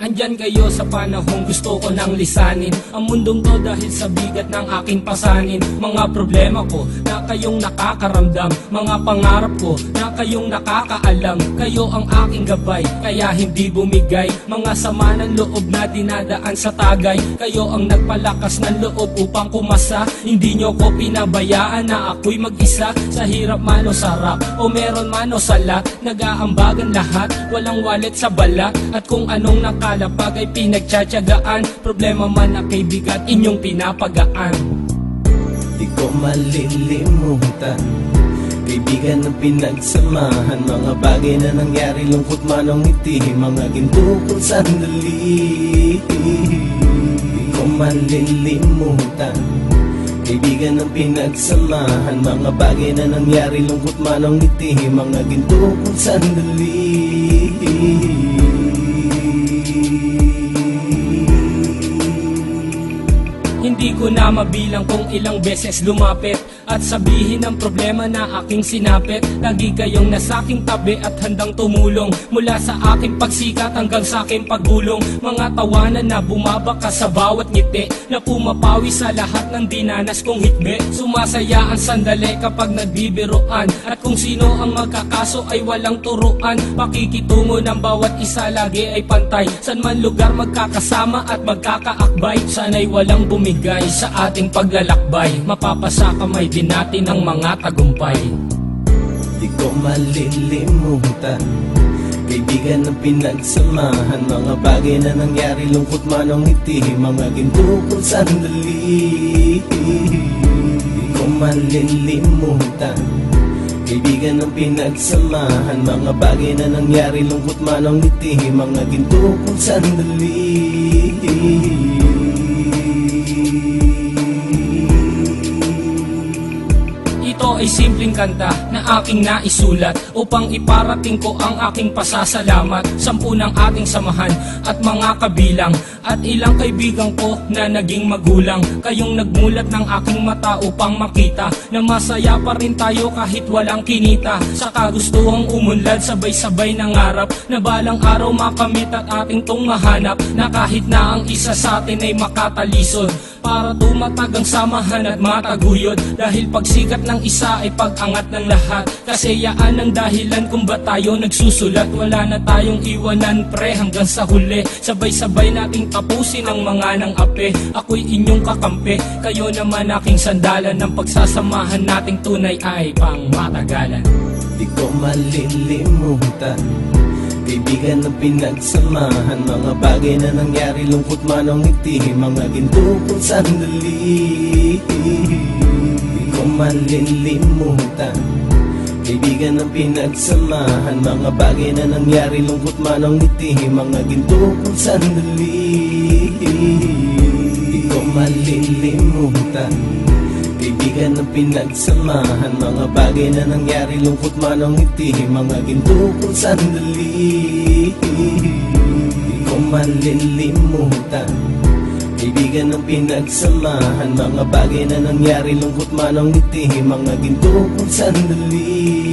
Andyan kayo sa panahong gusto ko nang lisanin ang mundong to dahil sa bigat ng aking pasanin. Mga problema ko na kayong nakakaramdam, mga pangarap ko na kayong nakakaalam. Kayo ang aking gabay, kaya hindi bumigay. Mga sama ng loob na dinadaan sa tagay. Kayo ang nagpalakas ng loob upang kumasa. Hindi nyo ko pinabayaan na ako'y mag-isa. Sa hirap man o sarap, o meron man o salat, nag-aambagan lahat, walang wallet sa balat. At kung anong nakalapag ay pinagtsatsagaan, problema man na kay bigat inyong pinapagaan. Di ko malilimutan, kaibigan ng pinagsamahan, mga bagay na nangyari, lungkot man o ngiti, mga ginto kong sandali. Di ko malilimutan, kaibigan ng pinagsamahan, mga bagay na nangyari, lungkot man o ngiti, mga ginto kong sandali. Hindi ko na mabilang kung ilang beses lumapit at sabihin ang problema na aking sinapit. Lagi kayong nasa aking tabi at handang tumulong, mula sa aking pagsikat hanggang sa aking paggulong. Mga tawanan na bumabaka sa bawat ngiti, na pumapawi sa lahat ng dinanas kong hitbe. Sumasaya ang sandali kapag nagbibiruan, at kung sino ang magkakaso ay walang turuan. Pakikitungo ng bawat isa lagi ay pantay, san man lugar magkakasama at magkakaakbay. Sana'y walang bumigay sa ating paglalakbay, mapapasa kamay din natin ang mga tagumpay. Di ko malilimutan, kaibigan ng pinagsamahan, mga bagay na nangyari, lungkot man o ngiti, mga ginto kong sandali. Di ko malilimutan, kaibigan ng pinagsamahan, mga bagay na nangyari, lungkot man o ngiti, mga ginto kong sandali. Ito ay simpleng kanta na aking naisulat upang iparating ko ang aking pasasalamat. 10 ng ating samahan at mga kabilang, at ilang kaibigan ko na naging magulang. Kayong nagmulat ng aking mata upang makita na masaya pa rin tayo kahit walang kinita. Sa kagustuhang umunlad, sabay-sabay nangarap na balang araw makamit at ating tong mahanap, na kahit na ang isa sa atin ay makatalisod, para tumatag ang samahan at mataguyod. Dahil pagsikat ng isa ay pag-angat ng lahat, kasayaan ang dahilan kung ba't tayo nagsusulat. Wala na tayong iwanan pre hanggang sa huli, sabay-sabay nating tapusin ang mga nang ape. Ako'y inyong kakampi, kayo naman aking sandalan, ng pagsasamahan nating tunay ay pang matagalan. Di ko malilimutan, kaibigan ng pinagsamahan, mga bagay na nangyari, lungkot man o ngiti, mga ginto kong sandali. Di ko malilimutan, kaibigan ng pinagsamahan, mga bagay na nangyari, lungkot man o ngiti, mga ginto kong sandali. Di ko malilimutan, kaibigan ng pinagsamahan, mga bagay na nangyari, lungkot man o ngiti, mga ginto kong sandali. Di ko malilimutan, kaibigan ng pinagsamahan, mga bagay na nangyari, lungkot man o ngiti, mga ginto kong sandali.